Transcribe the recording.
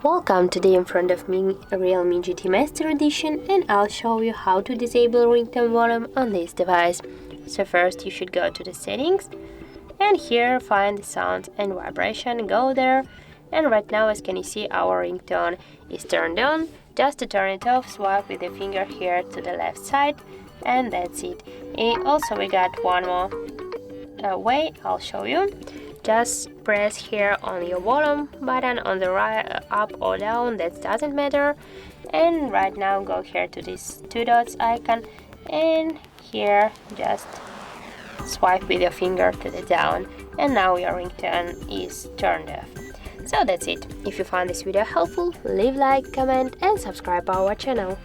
Welcome, today in front of me Realme GT Master Edition, and I'll show you how to disable ringtone volume on this device. So first you should go to the settings and here find the sound and vibration, go there, and right now as can you see our ringtone is turned on. Just to turn it off, swipe with your finger here to the left side and that's it. And also we got one more way, I'll show you. Just press here on your volume button on the right, up or down, that doesn't matter, and right now go here to this two dots icon and here just swipe with your finger to the down, and now your ringtone is turned off. So that's it. If you found this video helpful, leave like, comment and subscribe our channel.